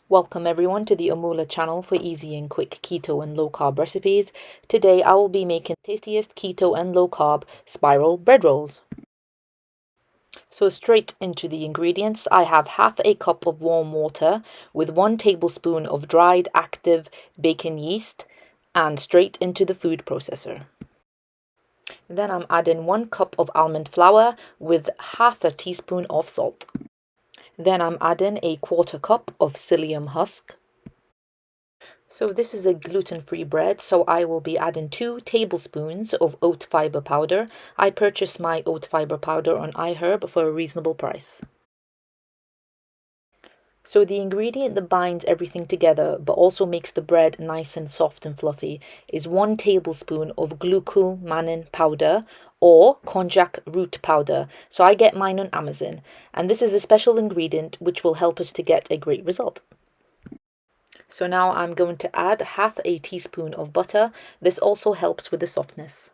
Welcome everyone to the Amoolah channel for easy and quick keto and low carb recipes. Today I will be making tastiest keto and low carb spiral bread rolls. So straight into the ingredients, I have half a cup of warm water with 1 tablespoon of dried active bacon yeast and straight into the food processor. Then I'm adding 1 cup of almond flour with half a teaspoon of salt. Then I'm adding a 1/4 cup of psyllium husk. So this is a gluten-free bread, so I will be adding 2 tablespoons of oat fiber powder. I purchased my oat fiber powder on iHerb for a reasonable price. So the ingredient that binds everything together but also makes the bread nice and soft and fluffy is 1 tablespoon of glucomannan powder or konjac root powder. So I get mine on Amazon, and this is a special ingredient which will help us to get a great result. So now I'm going to add half a teaspoon of butter. This also helps with the softness.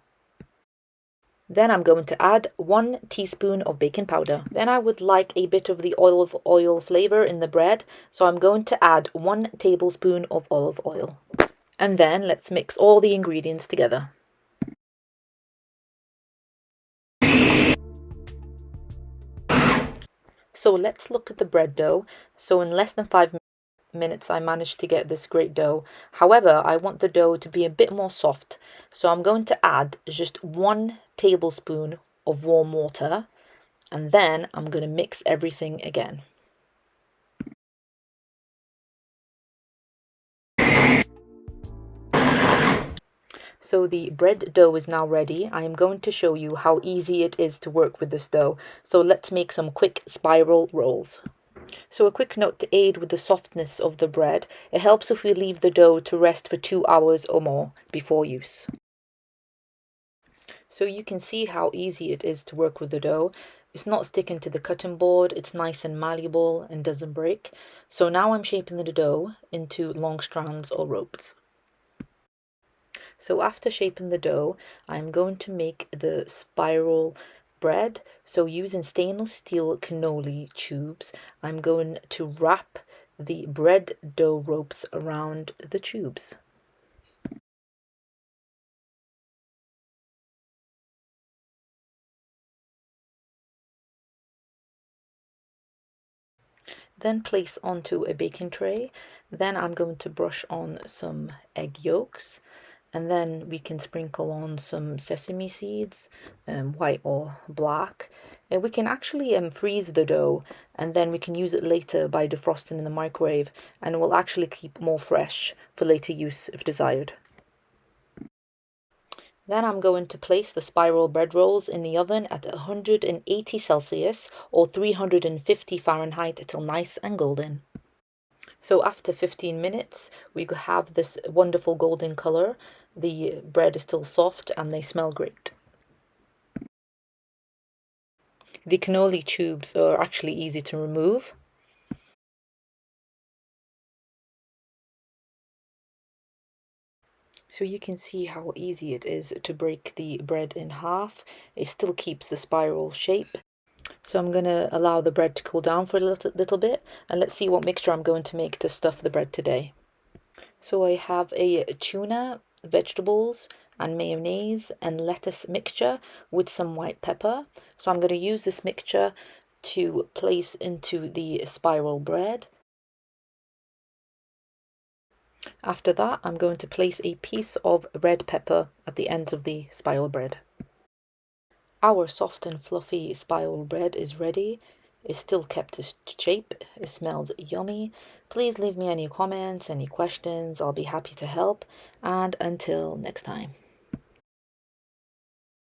Then I'm going to add 1 teaspoon of baking powder. Then I would like a bit of the olive oil flavor in the bread, so I'm going to add 1 tablespoon of olive oil. And then let's mix all the ingredients together. So let's look at the bread dough. So in less than 5 minutes I managed to get this great dough. However, I want the dough to be a bit more soft, so I'm going to add just 1 tablespoon of warm water, and then I'm going to mix everything again. So the bread dough is now ready. I am going to show you how easy it is to work with this dough. So let's make some quick spiral rolls. So a quick note to aid with the softness of the bread. It helps if we leave the dough to rest for 2 hours or more before use. So you can see how easy it is to work with the dough. It's not sticking to the cutting board, it's nice and malleable and doesn't break. So now I'm shaping the dough into long strands or ropes. So after shaping the dough, I'm going to make the spiral bread. So using stainless steel cannoli tubes, I'm going to wrap the bread dough ropes around the tubes. Then place onto a baking tray. Then I'm going to brush on some egg yolks, and then we can sprinkle on some sesame seeds, white or black. We can actually freeze the dough, and then we can use it later by defrosting in the microwave, and it will actually keep more fresh for later use if desired. Then I'm going to place the spiral bread rolls in the oven at 180 Celsius or 350 Fahrenheit till nice and golden. So after 15 minutes, we have this wonderful golden color. The bread is still soft and they smell great. The cannoli tubes are actually easy to remove. So you can see how easy it is to break the bread in half. It still keeps the spiral shape. So I'm going to allow the bread to cool down for a little bit, and let's see what mixture I'm going to make to stuff the bread today. So I have a tuna, vegetables, and mayonnaise and lettuce mixture with some white pepper. So I'm going to use this mixture to place into the spiral bread. After that, I'm going to place a piece of red pepper at the ends of the spiral bread. Our soft and fluffy spiral bread is ready. It's still kept its shape. It smells yummy. Please leave me any comments, any questions. I'll be happy to help. And until next time.